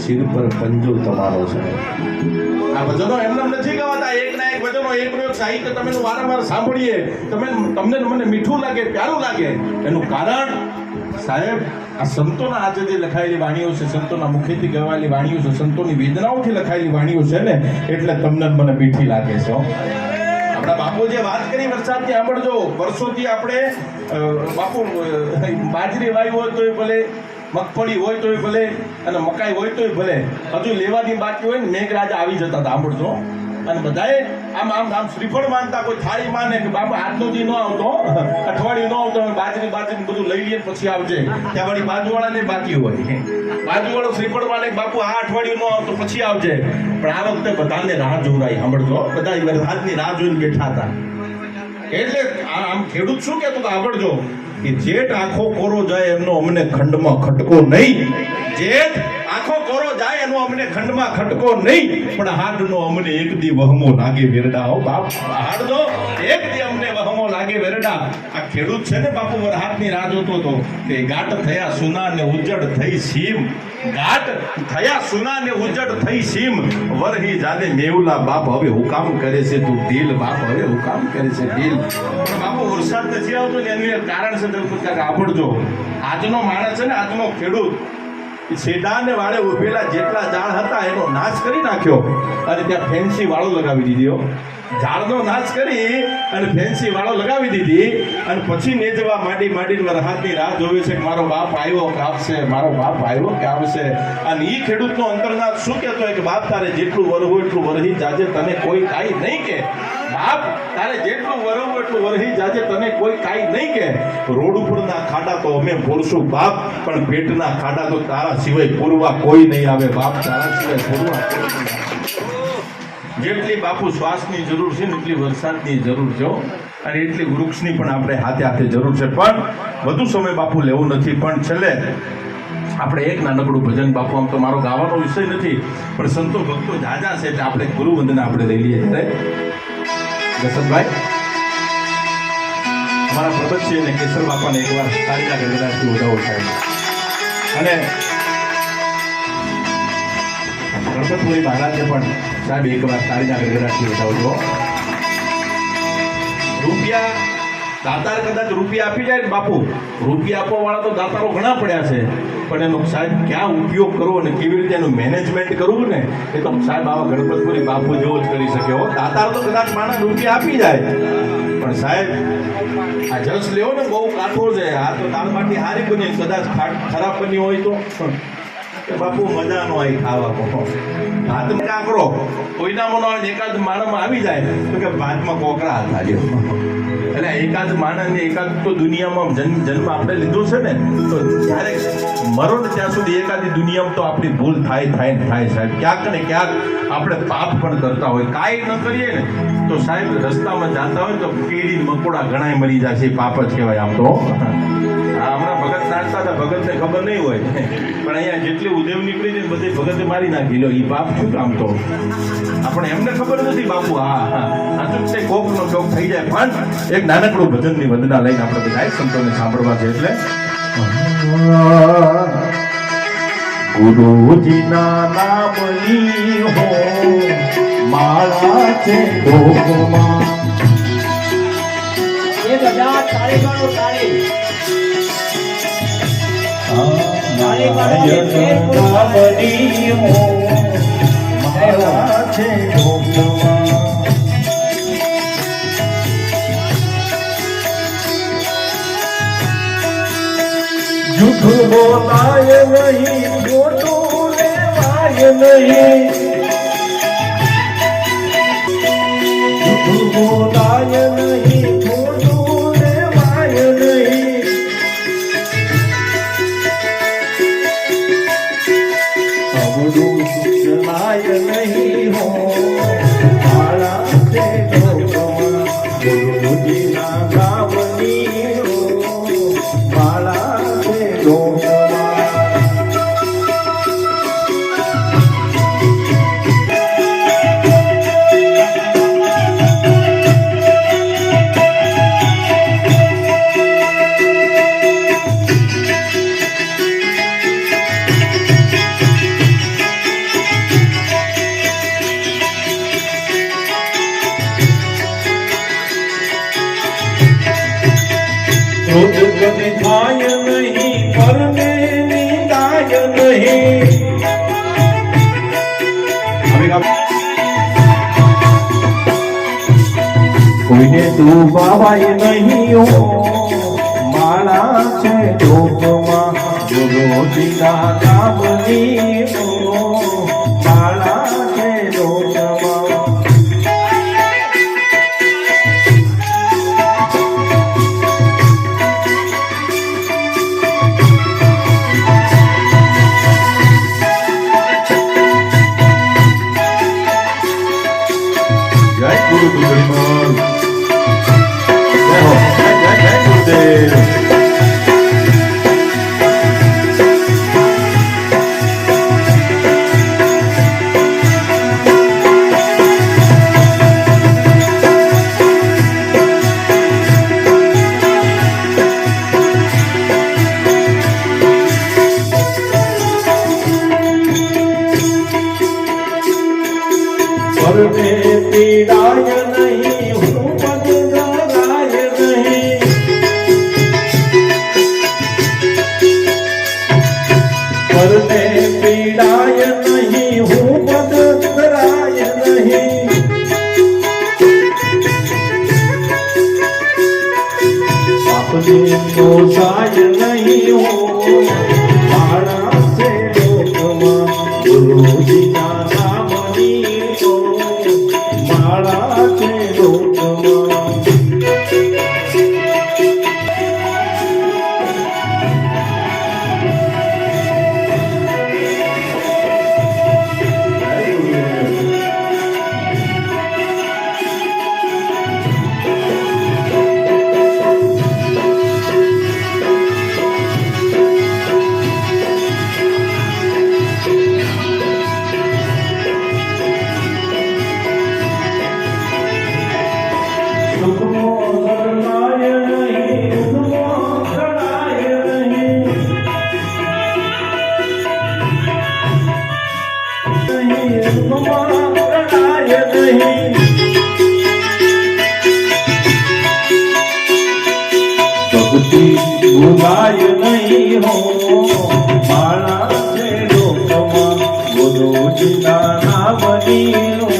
Sir પર પંજો તમારો છે. આ ભજનો એમને નથી ગાવાતા, એક ના એક ભજનો, એકનું એક સાહિત્ય તમે વારંવાર સાંભળીએ, તમને મને મીઠું લાગે, પ્યારું લાગે. એનું કારણ સાહેબ આ સંતોના આજે જે લખાયેલી વાણીઓ છે, સંતોના મુખેથી ગવાયેલી વાણીઓ છે, સંતોની વેદનાઓથી લખાયેલી વાણીઓ છે ને, એટલે તમને મને મીઠી લાગે છે. આપણા બાપુ જે વાત કરી વરસાદની સાંભળજો. વર્ષોથી આપણે બાપુ બાજરી વાવી હોય તોય ભલે, મગફળી હોય તોય ભલે, અને મકાઈ હોય તોય ભલે, હજુ લેવાની બાકી હોય ને મેઘરાજા આવી જતા હતા, સાંભળજો. અને બધાએ આમ આમ આમ શ્રીફળ માનતા, કોઈ થાળી માને કે બાપા આજનો દી ન આવતો, અઠવાડિયું ન આવતો, બાજરી બધું લઈ લઈએ પછી આવજે. ત્યાં વળી બાજુવાળાને બાકી હોય, બાજુવાળો શ્રીફળ માને બાપુ આ અઠવાડિયું ન આવતો પછી આવજે. પણ આ વખતે બધાને રાહ જોરાઈ, સાંભળજો, બધા વરસાદની રાહ જોઈને બેઠા હતા. એટલે આમ ખેડૂત શું કહેતો હતો સાંભળજો, કે જેઠ આખો કોરો જાય એમનો અમને ખંડમાં ખટકો નહીં. જેઠ આખો કોરો જાય એનો અમને ખંડમાં ખટકો નહીં, પણ હાડનો અમને એક દી વહમો લાગે વેરડા. હો બાપ, હાડનો એક દી અમને વહમો લાગે વેરડા. આ ખેડૂત છે ને બાપુ, વરહાદની રાહ જોતો હતો કે ગાંઠ થયા સુના ને ઉજ્જડ થઈ સીમ, ગાંઠ થયા સુના ને ઉજ્જડ થઈ સીમ, વરહી જાને મેવલા બાપ હવે હુકામ કરે છે તું દિલ, બાપ હવે હુકામ કરે છે દિલ. પણ બાપુ વરસાદ નથી આવતો ને એનું એક કારણ છે, સાંભળજો. આજનો માણસ છે ને, આજનો ખેડૂત શેડાને વાળે ઉભેલા જેટલા ઝાડ હતા એનો નાશ કરી નાખ્યો અને ત્યાં ફેન્સી વાળો લગાવી દીધો. ઝાડનો નાશ કરી અને ફેન્સી વાળો લગાવી દીધી અને પછી નેજવા માંડીને વરસાદની રાહ જોવે છે કે મારો બાપ આવ્યો કે આવશે, મારો બાપ આવ્યો કે આવશે. અને એ ખેડૂતનો અંતરનાથ શું કહેતો હોય કે બાપ તારે જેટલું વરવું એટલું વરહી જાજે, તને કોઈ કાંઈ નહીં કે. બાપ તારે જેટલું વરવું એટલું વરહી જાજે, તને કોઈ કાંઈ નહીં કે. રોડ ઉપરના ખાડા તો અમે પૂરશું બાપ, પણ પેટના ખાડા તો તારા સિવાય પૂરવા કોઈ નહીં આવે બાપ, તારા સિવાય પૂરવા કોઈ નહીં આવે. જેટલી બાપુ શ્વાસની જરૂર છે ને એટલી વરસાદની જરૂર છે, અને એટલી વૃક્ષની પણ આપણે હાથે હાથે જરૂર છે. પણ વધુ સમય બાપુ લેવું નથી, પણ છેલ્લે આપણે એક નાનકડું ભજન બાપુ, આમ તો મારો ગાવાનો વિષય નથી, પણ સંતો ભક્તો જાજા છે એટલે આપણે ગુરુવંદના આપણે લઈ લઈએ. દશરથભાઈ અમારા પ્રભતસિંહ અને કેશર બાપાને એકવાર તારીના ગરગડાથી ઉદાવો થાય. અને ગણપતપુરી મહારાજને પણ સાહેબ એકવાર તારીના ગરગડાથી ઉદાવજો. રૂપિયા દાતાર કદાચ રૂપિયા આપી જાય ને બાપુ, રૂપિયા આપવા વાળા તો દાતારો ઘણા પડ્યા છે, પણ એનો સાહેબ ક્યાં ઉપયોગ કરવો અને કેવી રીતે એનું મેનેજમેન્ટ કરવું ને, એ તો સાહેબ આવા ગણપતપુરી બાપુ જેવો જ કરી શકે. હો, દાતાર તો કદાચ માણસ રૂપિયા આપી જાય, પણ સાહેબ આ જસ લેવો ને બહુ કાઠો છે. આ તો દાળ બાટી હારી બની, કદાચ ખરાબ બની હોય તો બાપુ મજા નો આવી ખાવા. હાથમાં કાંકરો કોઈનામાં એકાદ માણસમાં આવી જાય તો કે ભાતમાં કોકરા હાથ આવ્યો. એટલે એકાદ માણસ એકાદ તો દુનિયામાં જન્મ આપણે લીધો છે ને, તો જ્યારે મરો ને ત્યાં સુધી એકાદી દુનિયામાં તો આપણી ભૂલ થાય સાહેબ. ક્યાંક ને ક્યાંક આપણે પાપ પણ કરતા હોય, કાંઈ ન કરીએ ને તો સાહેબ રસ્તામાં જતા હોય તો કીડી મકોડા ઘણાય મરી જાય છે, પાપ જ કહેવાય આમ તો. હમણાં ભગત નાચતા હતા, ભગતને ખબર નહીં હોય, પણ અહીંયા જેટલી ઉદેવ નીકળી છે બધે ભગતે મારી નાખી લો. એ પાપ શું કામ તો આપણે એમને ખબર નથી બાપુ. હા ચૂકતે કોક નો ચોક થઈ જાય. પણ એક નાનકડું ભજનની વંદના લઈને આપણે બધા સંતોને સાંભળવા છે. એટલે ગુરુજીના નામની હો માળા છે ડોકમાં. એ બધા તાળી પાડો, તાળી. જૂઠું બોલાય નહીં, ખોટું લેવાય નહીં, જૂઠું બોલાય નહીં, ખોટું લેવાય નહીં. અવળું ચલાય નહીં હો મારા તે લોકમાં, ગુરુજીના ગામની હો મારા તે લોકમાં. કોઈને તું બાવાય નહીં હો માળા છે લોકમાં ગુરુજીના નામની હો માળા છે લોકમાં જય ગુરુ ગુરુદેવ જય હો જય ગુરુદેવ પરને પીડાય નહીં હું પદ ધરાય નહીં પરને પીડાય નહીં હું પદ ધરાય નહીં આપને દોષાય નહીં હું મારા છે લોકમાં ગુરુજીના નામની માળા છે લોકમાં ભક્તિ ભૂલાય નહીં હો માળા છે લોકમાં ગુરુજીના નામની હો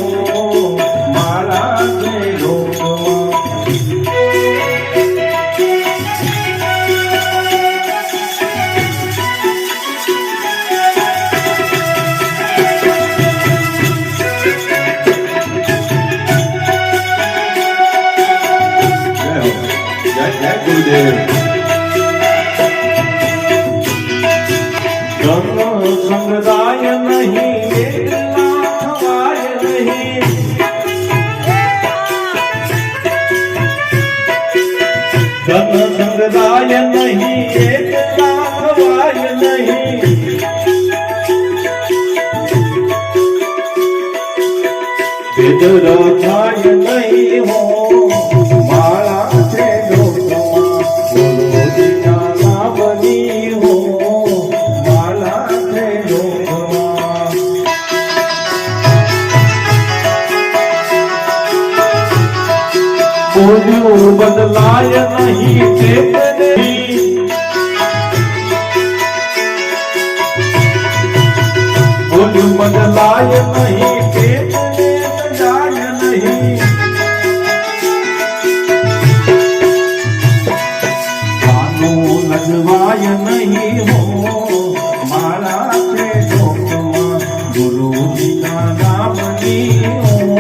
માળા છે લોકમાં જય ગુરુદેવ ધર્મ સંગદાય નહીં એકલા થવાય નહીં ધર્મ સંગદાય નહીં એકલા થવાય નહીં ભેદ રખાય નહીં હો માળા છે લોકમાં ગુરુજીના નામની હો માળા છે લોકમાં બોલ્યું બદલાય નહીં તે નહીં બોલ્યું બદલાય નહીં તે જાય નહીં લજવાય નહીં હો માળા છે લોકમાં ગુરુજીના નામની હો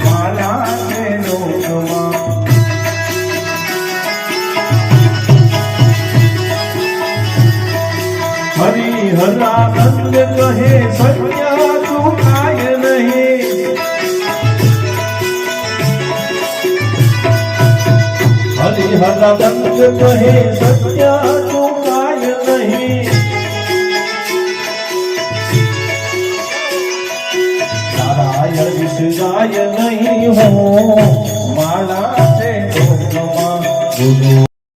માળા છે લોકમાં હરિહરાનંદ કહે સત્ય ચૂકાય નહીં હરિહરાનંદ કહે સત્ય